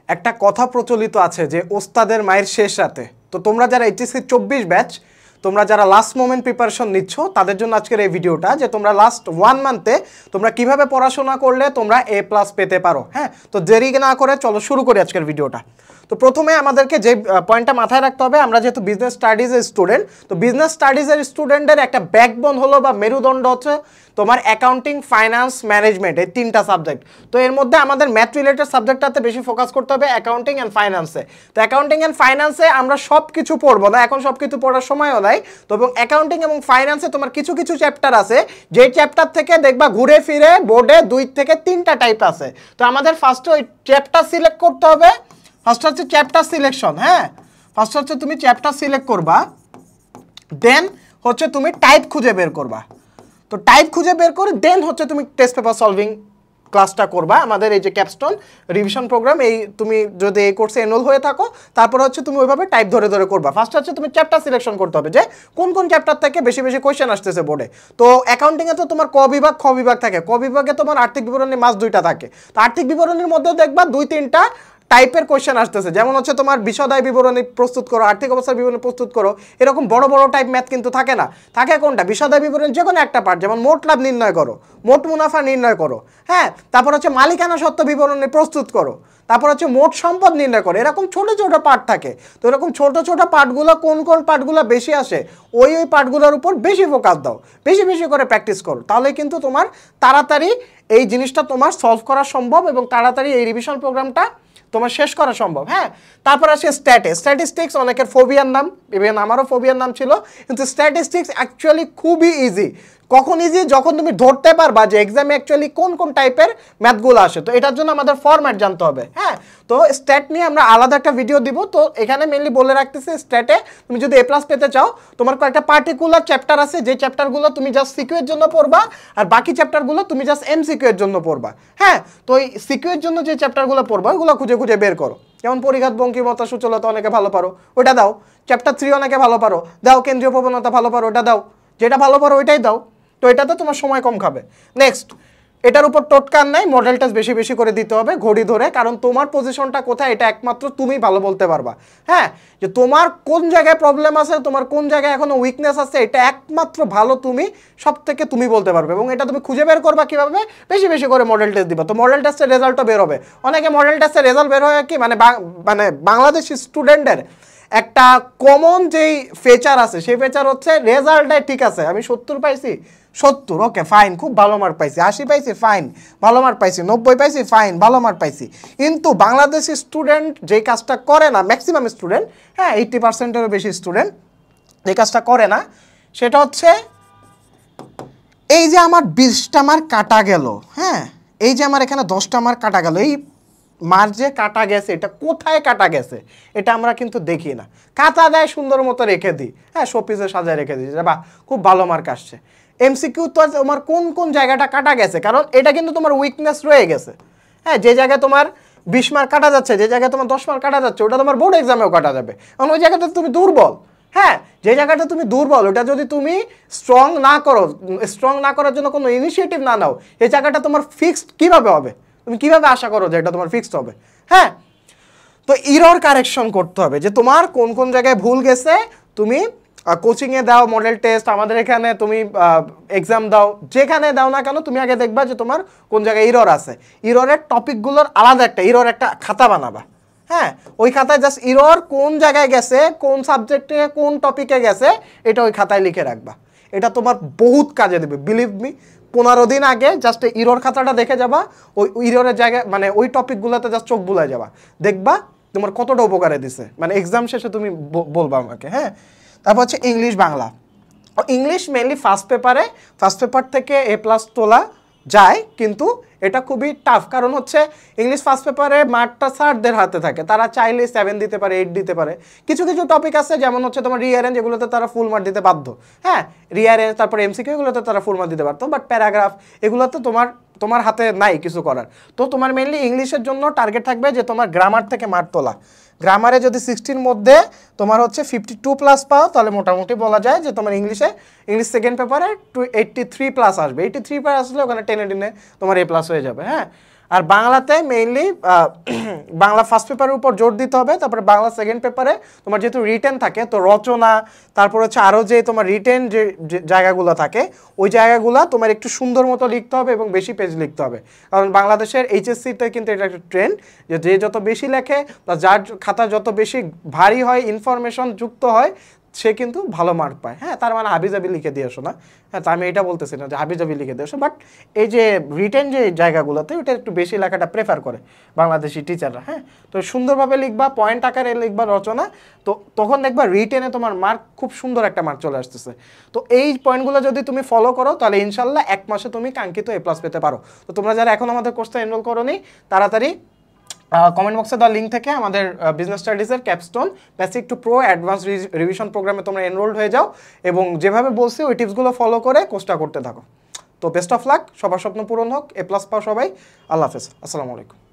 একটা কথা প্রচলিত আছে যে ওস্তাদের মায়ের শেষ রাতে। তো তোমরা যারা এইচএসসি 24 ব্যাচ, তোমরা যারা লাস্ট মোমেন্ট প্রিপারেশন নিচ্ছ, তাদের জন্য আজকের এই ভিডিওটা, যে তোমরা লাস্ট 1 মান্থে তোমরা কিভাবে পড়াশোনা করলে তোমরা A+ পেতে পারো। হ্যাঁ, তো দেরি না করে চলো শুরু করি আজকের ভিডিওটা। তো প্রথমে আমাদেরকে যে পয়েন্টটা মাথায় রাখতে হবে, আমরা যেহেতু বিজনেস স্টাডিজের স্টুডেন্ট, তো বিজনেস স্টাডিজের স্টুডেন্টের একটা ব্যাকবোন হলো বা মেরুদণ্ড হচ্ছে তোমার অ্যাকাউন্টিং, ফাইন্যান্স, ম্যানেজমেন্ট, এই 3টা সাবজেক্ট। তো এর মধ্যে আমাদের ম্যাথ রিলেটেড সাবজেক্টটাতে বেশি ফোকাস করতে হবে, অ্যাকাউন্টিং অ্যান্ড ফাইন্যান্সে। তো অ্যাকাউন্টিং অ্যান্ড ফাইন্যান্সে আমরা সব কিছু পড়বো না, এখন সব কিছু পড়ার সময়ও নাই। তো এবং অ্যাকাউন্টিং এবং ফাইন্যান্সে তোমার কিছু কিছু চ্যাপ্টার আছে, যেই চ্যাপ্টার থেকে দেখবা ঘুরে ফিরে বোর্ডে 2 থেকে 3টা টাইপ আছে। তো আমাদের ফার্স্টে ওই চ্যাপ্টার সিলেক্ট করতে হবে। ফার্স্ট হচ্ছে চ্যাপ্টার সিলেকশন। হ্যাঁ, ফার্স্ট হচ্ছে তুমি চ্যাপ্টার সিলেক্ট করবা, দেন হচ্ছে তুমি টাইপ খুঁজে বের করবা। তো টাইপ খুঁজে বের করে দেন হচ্ছে তুমি টেস্ট পেপার সলভিং ক্লাসটা করবা। আমাদের এই যে ক্যাপস্টোন রিভিশন প্রোগ্রাম, এই তুমি যদি এই কোর্সে এনরোল হয়ে থাকো, তারপর হচ্ছে তুমি ওইভাবে টাইপ ধরে ধরে করবা। ফার্স্ট হচ্ছে তুমি চ্যাপ্টার সিলেকশন করতে হবে যে কোন কোন চ্যাপ্টার থেকে বেশি বেশি কোয়েশ্চেন আসতেছে বোর্ডে। তো অ্যাকাউন্টিংয়ে তো তোমার ক বিভাগ, খ বিভাগ থাকে। ক বিভাগে তোমার আর্থিক বিবরণী মাস 2টা থাকে। তো আর্থিক বিবরণীর মধ্যেও দেখবা 2-3টা টাইপের কোয়েশ্চেন আসতেছে, যেমন হচ্ছে তোমার বিশদায় বিবরণী প্রস্তুত করো, আর্থিক অবস্থার বিবরণী প্রস্তুত করো। এরকম বড় বড় টাইপ ম্যাথ কিন্তু থাকে না, থাকে কোনটা বিশদায় বিবরণী যে কোনো একটা পার্ট, যেমন মোট লাভ নির্ণয় করো, মোট মুনাফা নির্ণয় করো। হ্যাঁ, তারপর হচ্ছে মালিকানা সত্ত্ব বিবরণী প্রস্তুত করো, তারপর হচ্ছে মোট সম্পদ নির্ণয় করো। এরকম ছোট ছোট পার্ট থাকে। তো এরকম ছোট ছোট পার্টগুলো কোন কোন পার্টগুলো বেশি আসে, ওই পার্টগুলোর উপর বেশি ফোকাস দাও, বেশি বেশি করে প্র্যাকটিস করো। তাহলে কিন্তু তোমার তাড়াতাড়ি এই জিনিসটা তোমার সলভ করা সম্ভব এবং তাড়াতাড়ি এই রিভিশন প্রোগ্রামটা তোমার শেষ করা সম্ভব। হ্যাঁ, তারপর আসে স্ট্যাটিস্টিক্স। অনেকের ফোবিয়ার নাম, ইভেন আমারও ফোবিয়ার নাম ছিল, কিন্তু স্ট্যাটিস্টিক্স অ্যাকচুয়ালি খুবই ইজি। কখন ইজি? যখন তুমি ধরতে পারবা যে এক্সামে অ্যাকচুয়ালি কোন কোন টাইপের ম্যাথগুলো আসে। তো এটার জন্য আমাদের ফরম্যাট জানতে হবে। হ্যাঁ, তো স্ট্যাট নিয়ে আমরা আলাদা একটা ভিডিও দিব। তো এখানে মেনলি বলে রাখতেছি, স্ট্যাটে তুমি যদি A+ পেতে চাও, তোমার কয়েকটা পার্টিকুলার চ্যাপ্টার আছে, যে চ্যাপ্টারগুলো তুমি জাস্ট সিকিউ এর জন্য পড়বা, আর বাকি চ্যাপ্টারগুলো তুমি জাস্ট MCQ এর জন্য পড়বা। হ্যাঁ, তো এই সিকিউ এর জন্য যে চ্যাপ্টারগুলো পড়বা, ওগুলো খুঁজে খুঁজে বের করো। যেমন পরিঘাত, বঙ্কিমতা, সূচলতা অনেকে ভালো পারো, ওটা দাও। চ্যাপ্টার 3 অনেকে ভালো পারো, দাও। কেন্দ্রীয় প্রবণতা ভালো পারো, ওটা দাও। যেটা ভালো পারো ওইটাই দাও। তো এটাতে তোমার সময় কম খাবে। নেক্সট, এটার উপর টোটকার নাই, মডেল টেস্ট বেশি বেশি করে দিতে হবে ঘড়ি ধরে, কারণ তোমার পজিশনটা কোথায় এটা একমাত্র তুমি ভালো বলতে পারবা। হ্যাঁ, যে তোমার কোন জায়গায় প্রবলেম আছে, তোমার কোন জায়গায় এখনো উইকনেস আছে, এটা একমাত্র ভালো তুমি, সব থেকে তুমি বলতে পারবে। এবং এটা তুমি খুঁজে বের করবা কিভাবে? বেশি বেশি করে মডেল টেস্ট দিবা। তো মডেল টেস্টের রেজাল্টও বের হবে। অনেকে মডেল টেস্টের রেজাল্ট বের হয় কি, মানে বাংলাদেশি স্টুডেন্টের একটা কমন যেই ফিচার আছে, সেই ফিচার হচ্ছে রেজাল্টটাই ঠিক আছে, আমি 70 পাইছি, 70 ওকে ফাইন, খুব ভালো মার্ক পাইছি, 80 পাইছি ফাইন, ভালো মার্ক পাইছি, 90 পাইছি ফাইন, ভালো মার্ক পাইছি। কিন্তু বাংলাদেশি স্টুডেন্ট যেই কাজটা করে না, ম্যাক্সিমাম স্টুডেন্ট, হ্যাঁ 80%-এরও বেশি স্টুডেন্ট যে কাজটা করে না, সেটা হচ্ছে এই যে আমার 20টা মার্ক কাটা গেল, হ্যাঁ এই যে আমার এখানে 10টা মার্ক কাটা গেল, এই মার যে কাটা গেছে, এটা কোথায় কাটা গেছে এটা আমরা কিন্তু দেখি না। কাটা দেয় সুন্দর মতো রেখে দিই, হ্যাঁ শোপিসে সাজায় রেখে দিই, বাহ খুব ভালো মার্ক আসছে। MCQ তো তোমার কোন কোন জায়গাটা কাটা গেছে, কারণ এটা কিন্তু তোমার উইকনেস রয়ে গেছে। হ্যাঁ, যে জায়গায় তোমার 20 মার্ক কাটা যাচ্ছে, যে জায়গায় তোমার 10 মার্ক কাটা যাচ্ছে, ওটা তোমার বোর্ড এক্সামেও কাটা যাবে, কারণ ওই জায়গাটা তুমি দুর্বল। হ্যাঁ, যে জায়গাটা তুমি দুর্বল, ওটা যদি তুমি স্ট্রং না করো, স্ট্রং না করার জন্য কোনো ইনিশিয়েটিভ না নাও, এই জায়গাটা তোমার ফিক্সড কিভাবে হবে? তুমি কিভাবে আশা করো যে এটা তোমার ফিক্সড হবে? হ্যাঁ, তো এরর কারেকশন করতে হবে, যে তোমার কোন কোন জায়গায় ভুল গেছে। তুমি কোচিংয়ে দাও মডেল টেস্ট, আমাদের এখানে তুমি এক্সাম দাও, যেখানে দাও না কেন, তুমি আগে দেখবা যে তোমার কোন জায়গায় এরর আছে। এররের টপিকগুলোর আলাদা একটা এরর একটা খাতা বানাবা। হ্যাঁ, ওই খাতায় জাস্ট এরর কোন জায়গায় গেছে, কোন সাবজেক্টে কোন টপিকে গেছে, এটা ওই খাতায় লিখে রাখবা। এটা তোমার বহুত কাজে দেবে, বিলিভ মি। 15 দিন আগে জাস্ট ইরর খাতাটা দেখে যাবা, ওই ইররের জায়গায় মানে ওই টপিকগুলোতে জাস্ট চোখ বুলায় যাবা, দেখবা তোমার কতটা উপকারে দিছে, মানে এক্সাম শেষে তুমি বলবা আমাকে। হ্যাঁ, তারপর হচ্ছে English Bangla. English mainly first paper থেকে A+ তোলা যায়, কিন্তু এটা খুবই টাফ, কারণ হচ্ছে ইংলিশ ফার্স্ট পেপারে মার্কটা স্যারদের হাতে থাকে, তারা চাইলে 7 দিতে পারে, 8 দিতে পারে। কিছু কিছু টপিক আছে যেমন হচ্ছে তোমার রিঅ্যারেঞ্জ, এগুলোতে তারা ফুল মার্ক দিতে বাধ্য। হ্যাঁ, রিঅ্যারেঞ্জ, তারপর MCQ, এগুলোতে তারা ফুল মার্ক দিতে পারতো, বাট প্যারাগ্রাফ এগুলোতে তোমার হাতে নাই কিছু করার। তো তোমার মেনলি ইংলিশের জন্য টার্গেট থাকবে যে তোমার গ্রামার থেকে মার্ক তোলা। গ্রামারে যদি 60-র মধ্যে তোমার হচ্ছে 52+ পাও, তাহলে মোটামুটি বলা যায় যে তোমার ইংলিশ সেকেন্ড পেপারে 83+ আসবে। 83+ আসলে ওখানে টেনে টেনে তোমার A+ হয়ে যাবে। হ্যাঁ, আর বাংলাতে মেইনলি বাংলা ফার্স্ট পেপারের উপর জোর দিতে হবে, তারপরে বাংলা সেকেন্ড পেপারে তোমার যেহেতু রিটেন থাকে, তো রচনা তারপর হচ্ছে আরও যে তোমার রিটেন যে জায়গাগুলো থাকে ওই জায়গাগুলো তোমার একটু সুন্দর মতো লিখতে হবে এবং বেশি পেজ লিখতে হবে। কারণ বাংলাদেশের এইচএসসিতে কিন্তু এটা একটা ট্রেন্ড যে যত বেশি লেখে বা যার খাতা যত বেশি ভারী হয়, ইনফরমেশন যুক্ত হয়, সে কিন্তু ভালো মার্ক পায়। হ্যাঁ, তার মানে হাবিজাবি লিখে দিয়ে আসো না। হ্যাঁ, তা আমি এটা বলতেছি না যে হাবিজাবি লিখে দিয়ে আসো, বাট এই যে রিটেন যে জায়গাগুলোতে ওটা একটু বেশি লেখাটা প্রেফার করে বাংলাদেশি টিচাররা। হ্যাঁ, তো সুন্দরভাবে লিখবা, পয়েন্ট আকারে লিখবা রচনা, তো তখন দেখবা রিটেনে তোমার মার্ক খুব সুন্দর একটা মার্ক চলে আসতেছে। তো এই পয়েন্টগুলো যদি তুমি ফলো করো তাহলে ইনশাল্লাহ 1 মাসে তুমি কাঙ্ক্ষিত A+ পেতে পারো। তো তোমরা যারা এখন আমাদের কোর্সটা এনরোল করোনি, তাড়াতাড়ি কমেন্ট বক্সে দেওয়া লিঙ্ক থেকে আমাদের business স্টাডিজের capstone basic to pro advance revision প্রোগ্রামে তোমরা এনরোলড হয়ে যাও এবং যেভাবে বলছি ওই টিপসগুলো ফলো করে কোর্সটা করতে থাকো। তো বেস্ট অফ লাক, সবার স্বপ্ন পূরণ হোক, A+ পাও সবাই। আল্লাহ হাফেজ, আসসালামু আলাইকুম।